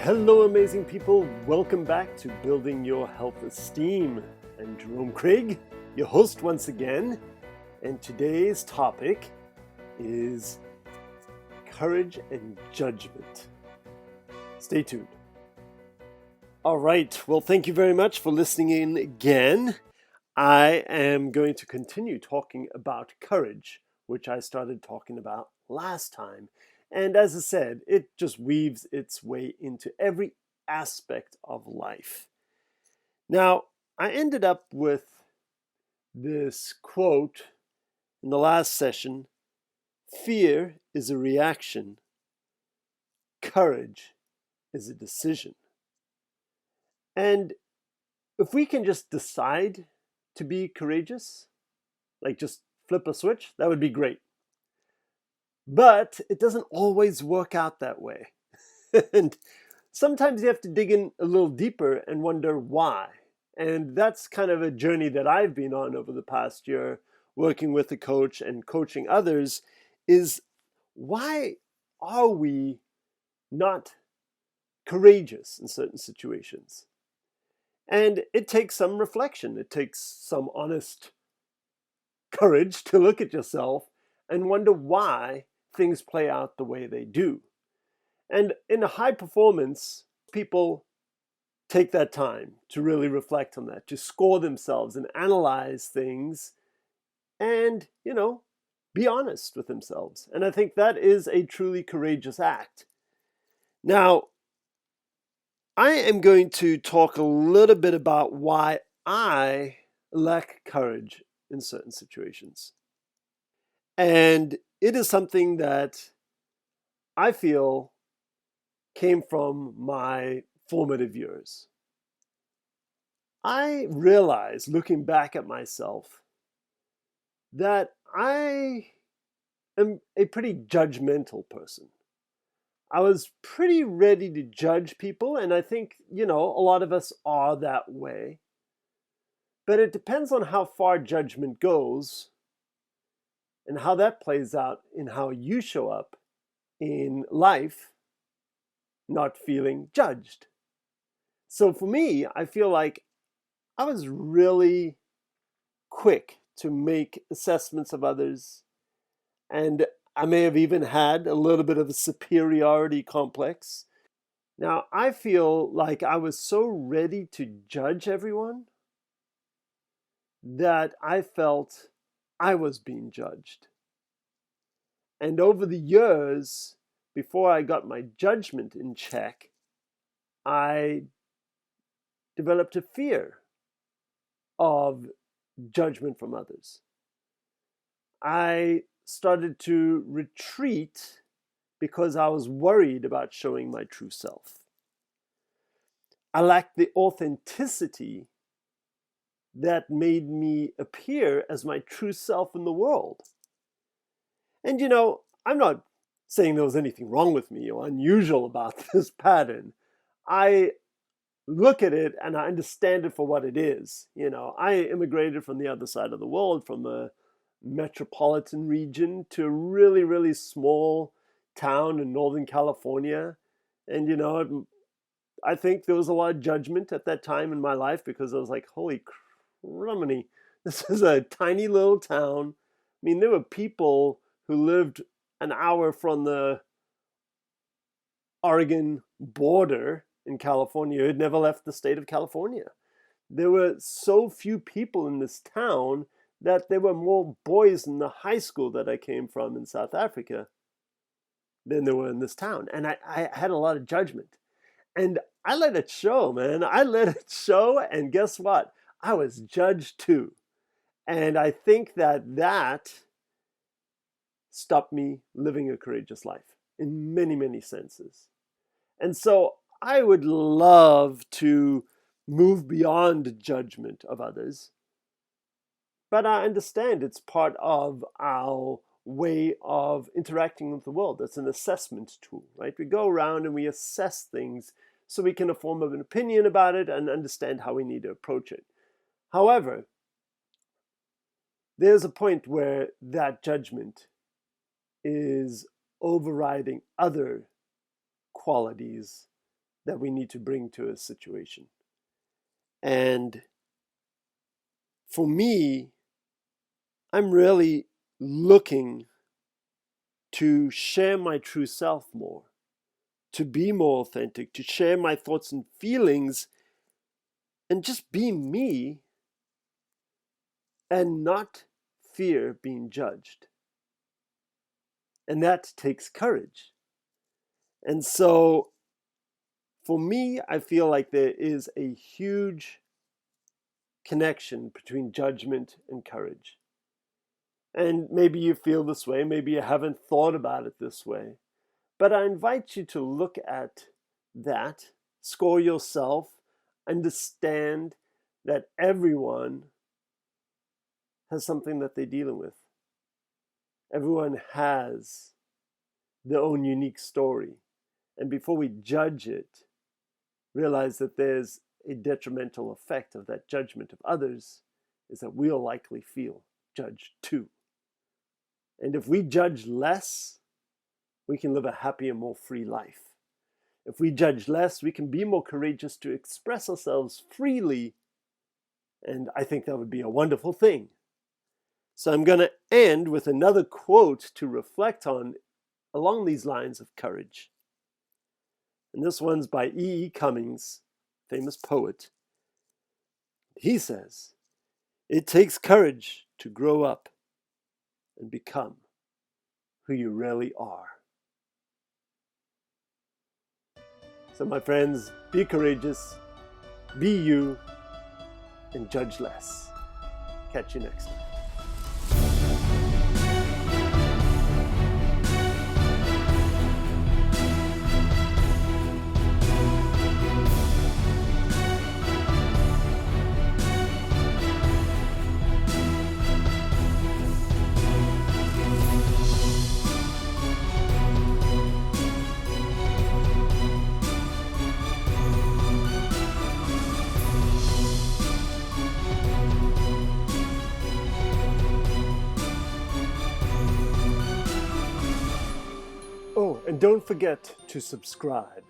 Hello, amazing people. Welcome back to Building Your Health Esteem. I'm Jerome Craig, your host once again. And today's topic is courage and judgment. Stay tuned. All right. Well, thank you very much for listening in again. I am going to continue talking about courage, which I started talking about last time. And as I said, it just weaves its way into every aspect of life. Now, I ended up with this quote in the last session: fear is a reaction, courage is a decision. And if we can just decide to be courageous, like just flip a switch, that would be great. But it doesn't always work out that way. And sometimes you have to dig in a little deeper and wonder why. And that's kind of a journey that I've been on over the past year, working with a coach and coaching others, is why are we not courageous in certain situations? And it takes some reflection. It takes some honest courage to look at yourself and wonder why things play out the way they do. And in high performance, people take that time to really reflect on that, to score themselves and analyze things and, be honest with themselves. And I think that is a truly courageous act. Now, I am going to talk a little bit about why I lack courage in certain situations. And it is something that I feel came from my formative years. I realized, looking back at myself, that I am a pretty judgmental person. I was pretty ready to judge people, and I think, a lot of us are that way. But it depends on how far judgment goes and how that plays out in how you show up in life, not feeling judged. So for me, I feel like I was really quick to make assessments of others, and I may have even had a little bit of a superiority complex. Now, I feel like I was so ready to judge everyone that I felt I was being judged. And over the years, before I got my judgment in check, I developed a fear of judgment from others. I started to retreat because I was worried about showing my true self. I lacked the authenticity that made me appear as my true self in the world. And I'm not saying there was anything wrong with me or unusual about this pattern. I look at it and I understand it for what it is. I immigrated from the other side of the world, from a metropolitan region to a really, really small town in Northern California. And, I think there was a lot of judgment at that time in my life because I was like, holy crumbly, this is a tiny little town. I mean, there were people who lived an hour from the Oregon border in California who had never left the state of California. There were so few people in this town that there were more boys in the high school that I came from in South Africa than there were in this town. And I had a lot of judgment. And I let it show, man. I let it show. And guess what? I was judged too. And I think that stopped me living a courageous life in many, many senses. And so I would love to move beyond judgment of others. But I understand it's part of our way of interacting with the world. That's an assessment tool, right? We go around and we assess things so we can form an opinion about it and understand how we need to approach it. However, there's a point where that judgment is overriding other qualities that we need to bring to a situation. And for me, I'm really looking to share my true self more, to be more authentic, to share my thoughts and feelings, and just be me and not fear being judged. And that takes courage. And so for me, I feel like there is a huge connection between judgment and courage. And maybe you feel this way, maybe you haven't thought about it this way. But I invite you to look at that, score yourself, understand that everyone has something that they're dealing with. Everyone has their own unique story. And before we judge it, realize that there's a detrimental effect of that judgment of others is that we'll likely feel judged too. And if we judge less, we can live a happier, more free life. If we judge less, we can be more courageous to express ourselves freely. And I think that would be a wonderful thing. So I'm going to end with another quote to reflect on along these lines of courage. And this one's by e.e.cummings, famous poet. He says, "It takes courage to grow up and become who you really are." So my friends, be courageous, be you, and judge less. Catch you next time. Oh, and don't forget to subscribe.